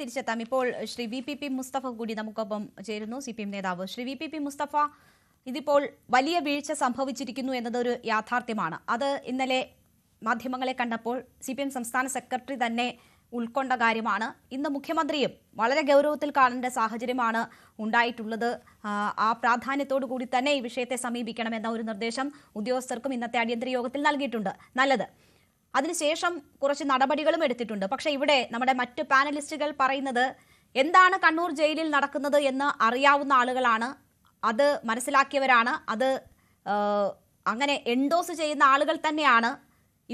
തിരിച്ചെത്താം. ഇപ്പോൾ ശ്രീ VPP മുസ്തഫ കൂടി നമുക്കൊപ്പം ചേരുന്നു, CPM നേതാവ്. ശ്രീ VPP മുസ്തഫ, ഇതിപ്പോൾ വലിയ വീഴ്ച സംഭവിച്ചിരിക്കുന്നു എന്നതൊരു യാഥാർത്ഥ്യമാണ്. അത് ഇന്നലെ മാധ്യമങ്ങളെ കണ്ടപ്പോൾ CPM സംസ്ഥാന സെക്രട്ടറി തന്നെ ഉൾക്കൊണ്ട കാര്യമാണ്. ഇന്ന് മുഖ്യമന്ത്രിയും വളരെ ഗൗരവത്തിൽ കാണേണ്ട സാഹചര്യമാണ് ഉണ്ടായിട്ടുള്ളത്. ആ പ്രാധാന്യത്തോടു കൂടി തന്നെ ഈ വിഷയത്തെ സമീപിക്കണമെന്ന ഒരു നിർദ്ദേശം ഉദ്യോഗസ്ഥർക്കും ഇന്നത്തെ അടിയന്തര യോഗത്തിൽ നൽകിയിട്ടുണ്ട്. നല്ലത്. അതിനുശേഷം കുറച്ച് നടപടികളും എടുത്തിട്ടുണ്ട്. പക്ഷേ ഇവിടെ നമ്മുടെ മറ്റ് പാനലിസ്റ്റുകൾ പറയുന്നത് എന്താണ് കണ്ണൂർ ജയിലിൽ നടക്കുന്നത് എന്ന് അറിയാവുന്ന ആളുകളാണ്, അത് മനസ്സിലാക്കിയവരാണ്, അത് അങ്ങനെ എൻഡോസ് ചെയ്യുന്ന ആളുകൾ തന്നെയാണ്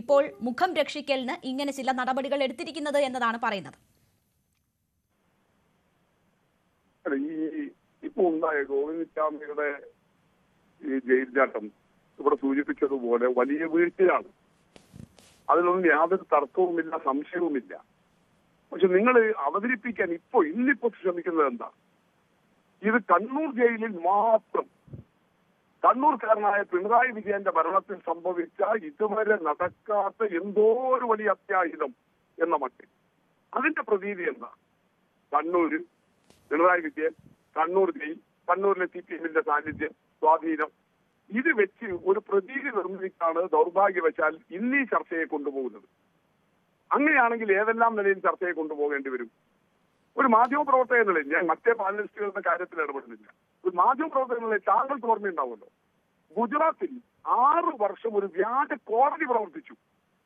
ഇപ്പോൾ മുഖം രക്ഷിക്കലിന് ഇങ്ങനെ ചില നടപടികൾ എടുത്തിരിക്കുന്നത് എന്നതാണ് പറയുന്നത്. ഇപ്പോൾ ഉണ്ടായ ഗോവിന്ദസ്വാമിയുടെ ഈ ജയിൽ ചാട്ടം ഇവിടെ സൂചിപ്പിച്ചതുപോലെ വലിയ വീഴ്ചയാണ്. അതിലൊന്നും യാതൊരു തർക്കവുമില്ല, സംശയവുമില്ല. പക്ഷെ നിങ്ങൾ അവതരിപ്പിക്കാൻ ഇന്നിപ്പോ ശ്രമിക്കുന്നത് എന്താ? ഇത് കണ്ണൂർ ജയിലിൽ മാത്രം കണ്ണൂർക്കാരനായ പിണറായി വിജയന്റെ ഭരണത്തിൽ സംഭവിച്ച ഇതുവരെ നടക്കാത്ത എന്തോ ഒരു വലിയ അത്യാഹിതം എന്ന മട്ടിൽ. അതിന്റെ പ്രതീതി എന്താ? കണ്ണൂര് പിണറായി വിജയൻ, കണ്ണൂർ ജയിൽ, കണ്ണൂരിലെ CPMന്റെ സാന്നിധ്യം, സ്വാധീനം, ഇത് വെച്ച് ഒരു പ്രതീതി നിർമ്മിച്ചാണ് ദൗർഭാഗ്യവശാൽ ഇന്നീ ചർച്ചയെ കൊണ്ടുപോകുന്നത്. അങ്ങനെയാണെങ്കിൽ ഏതെല്ലാം നിലയിൽ ചർച്ചയെ കൊണ്ടുപോകേണ്ടി വരും? ഒരു മാധ്യമപ്രവർത്തക നിലയിൽ, ഞാൻ മറ്റേ പാനലിസ്റ്റുകളുടെ കാര്യത്തിൽ ഇടപെടുന്നില്ല, ഒരു മാധ്യമപ്രവർത്തക നിലയിൽ താങ്കൾക്ക് ഓർമ്മയുണ്ടാവുമല്ലോ, ഗുജറാത്തിൽ 6 വർഷം ഒരു വ്യാജ കോടതി പ്രവർത്തിച്ചു.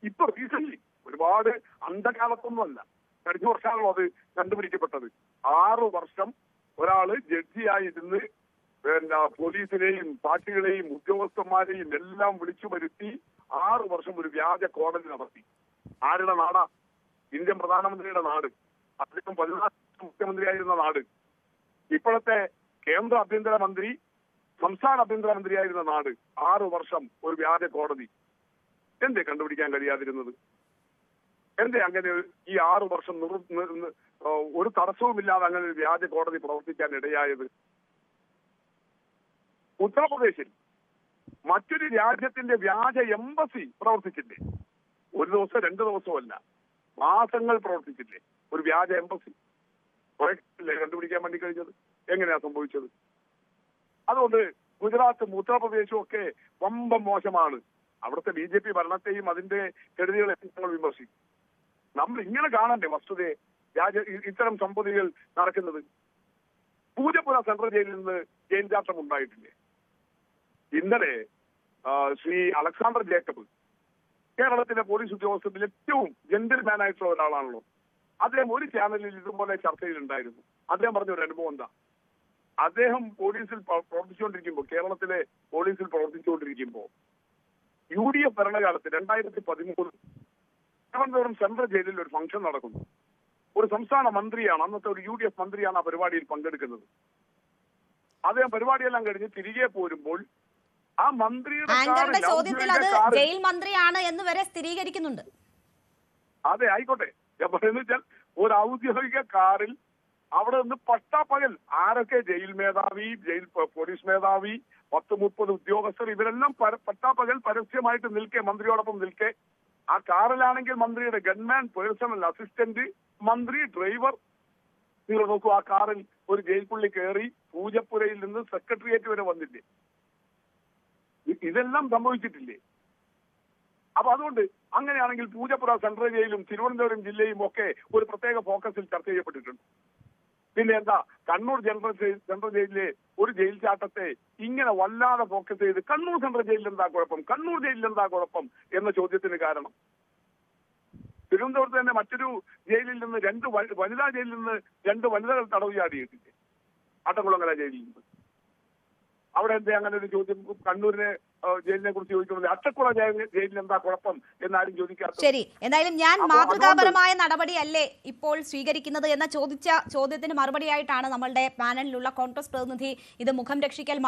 ഇപ്പൊ റീസെന്റ്, ഒരുപാട് അന്ധകാലത്തൊന്നുമല്ല, കഴിഞ്ഞ വർഷമാണല്ലോ അത് കണ്ടുപിടിക്കപ്പെട്ടത്. 6 വർഷം ഒരാള് ജഡ്ജിയായിരുന്ന് പോലീസിനെയും പാർട്ടികളെയും ഉദ്യോഗസ്ഥന്മാരെയും എല്ലാം വിളിച്ചു വരുത്തി 6 വർഷം ഒരു വ്യാജ കോടതി നടത്തി. ആരുടെ നാടാ? ഇന്ത്യൻ പ്രധാനമന്ത്രിയുടെ നാട്. അദ്ദേഹം 14 വർഷം മുഖ്യമന്ത്രിയായിരുന്ന നാട്. ഇപ്പോഴത്തെ കേന്ദ്ര ആഭ്യന്തരമന്ത്രി, സംസ്ഥാന ആഭ്യന്തരമന്ത്രിയായിരുന്ന നാട്. 6 വർഷം ഒരു വ്യാജ കോടതി. എന്തേ കണ്ടുപിടിക്കാൻ കഴിയാതിരുന്നത്? എന്തേ അങ്ങനെ ഈ 6 വർഷം ഒരു തടസ്സവുമില്ലാതെ അങ്ങനെ ഒരു വ്യാജ കോടതി പ്രവർത്തിക്കാൻ ഇടയായത്? ഉത്തർപ്രദേശിൽ മറ്റൊരു രാജ്യത്തിന്റെ വ്യാജ എംബസി പ്രവർത്തിച്ചില്ലേ? 1 ദിവസം 2 ദിവസമല്ല, മാസങ്ങൾ പ്രവർത്തിച്ചില്ലേ ഒരു വ്യാജ എംബസി? കുറേ കണ്ടുപിടിക്കാൻ വേണ്ടി കഴിഞ്ഞത്. എങ്ങനെയാ സംഭവിച്ചത്? അതുകൊണ്ട് ഗുജറാത്തും ഉത്തർപ്രദേശും ഒക്കെ വമ്പം മോശമാണ്. അവിടുത്തെ BJP ഭരണത്തെയും അതിന്റെ കെടുതികളെയും ഞങ്ങൾ വിമർശിക്കും. നമ്മൾ ഇങ്ങനെ കാണണ്ടേ വസ്തുതയെ? ഇത്തരം സംഭവങ്ങൾ നടക്കുന്നത്. പൂജപ്പുര സെൻട്രൽ ജയിലിൽ നിന്ന് ജയിൽ ചാട്ടം ഉണ്ടായിട്ടില്ലേ? ഇന്നലെ ശ്രീ അലക്സാണ്ടർ ജേക്കബ്, കേരളത്തിലെ പോലീസ് ഉദ്യോഗസ്ഥരിൽ ഏറ്റവും ജെന്റിൽമാൻ ആയിട്ടുള്ള ഒരാളാണല്ലോ, അദ്ദേഹം ഒരു ചാനലിൽ ഇതുപോലെ ചർച്ചയിലുണ്ടായിരുന്നു. അദ്ദേഹം പറഞ്ഞ ഒരു അനുഭവം എന്താ? അദ്ദേഹം പോലീസിൽ പ്രവർത്തിച്ചുകൊണ്ടിരിക്കുമ്പോൾ, കേരളത്തിലെ പോലീസിൽ പ്രവർത്തിച്ചുകൊണ്ടിരിക്കുമ്പോൾ UDF ഭരണകാലത്ത് 2013 തിരുവനന്തപുരം സെൻട്രൽ ജയിലിൽ ഒരു ഫംഗ്ഷൻ നടക്കുന്നു. ഒരു സംസ്ഥാന മന്ത്രിയാണ്, അന്നത്തെ ഒരു UDF മന്ത്രിയാണ് ആ പരിപാടിയിൽ പങ്കെടുക്കുന്നത്. അദ്ദേഹം പരിപാടിയെല്ലാം കഴിഞ്ഞ് തിരികെ പോരുമ്പോൾ ആ മന്ത്രിയുടെ ചോദ്യത്തിൽ അത് ജയിൽ മന്ത്രിയാണ് എന്ന് വരെ സ്ഥിരീകരിക്കുന്നുണ്ട്. അതെ, ആയിക്കോട്ടെ. ഞാൻ പറയുന്നത് വെച്ചാൽ ഒരു ഔദ്യോഗിക കാറിൽ അവിടെ നിന്ന് പട്ടാപ്പകൽ ആരൊക്കെ ജയിൽ മേധാവി, ജയിൽ പോലീസ് മേധാവി, 10-30 ഉദ്യോഗസ്ഥർ, ഇവരെല്ലാം പട്ടാപ്പകൽ പരസ്യമായിട്ട് നിൽക്കെ, മന്ത്രിയോടൊപ്പം നിൽക്കെ. ആ കാറിലാണെങ്കിൽ മന്ത്രിയുടെ ഗൺമാൻ, പേഴ്സണൽ അസിസ്റ്റന്റ്, മന്ത്രി, ഡ്രൈവർ. നിങ്ങൾ നോക്കൂ, ആ കാറിൽ ഒരു ജയിൽ പുള്ളി കയറി പൂജപ്പുരയിൽ നിന്ന് സെക്രട്ടേറിയറ്റ് വരെ വന്നില്ലേ? ഇതെല്ലാം സംഭവിച്ചിട്ടില്ലേ? അപ്പൊ അതുകൊണ്ട് അങ്ങനെയാണെങ്കിൽ പൂജപ്പുര സെൻട്രൽ ജയിലും തിരുവനന്തപുരം ജില്ലയും ഒക്കെ ഒരു പ്രത്യേക ഫോക്കസിൽ ചർച്ച ചെയ്യപ്പെട്ടിട്ടുണ്ട്. പിന്നെ എന്താ കണ്ണൂർ സെൻട്രൽ ജയിലിലെ ഒരു ജയിൽ ചാട്ടത്തെ ഇങ്ങനെ വല്ലാതെ ഫോക്കസ് ചെയ്ത് കണ്ണൂർ സെൻട്രൽ ജയിലിൽ എന്താ കുഴപ്പം, കണ്ണൂർ ജയിലിൽ എന്താ കുഴപ്പം എന്ന ചോദ്യത്തിന് കാരണം, തിരുവനന്തപുരത്ത് തന്നെ മറ്റൊരു ജയിലിൽ നിന്ന് വനിതാ ജയിലിൽ നിന്ന് 2 വനിതകൾ തടവ് ചാടിയിട്ടില്ലേ? അട്ടക്കുളങ്ങര ജയിലിൽ നിന്ന്. അവിടെ എന്താ അങ്ങനെ ഒരു ചോദ്യം കണ്ണൂരിനെ ജയിലിനെ കുറിച്ച് ചോദിക്കുന്നത്? അട്ടക്കുള ജയിലിൽ എന്താ കുഴപ്പം എന്നാരും ചോദിക്കാത്ത. ശരി, എന്തായാലും ഞാൻ മാതൃകാപരമായ നടപടിയല്ലേ ഇപ്പോൾ സ്വീകരിക്കുന്നത് എന്ന ചോദ്യത്തിന് മറുപടിയായിട്ടാണ് നമ്മളുടെ പാനലിലുള്ള കോൺഗ്രസ് പ്രതിനിധി ഇത് മുഖം രക്ഷിക്കൽ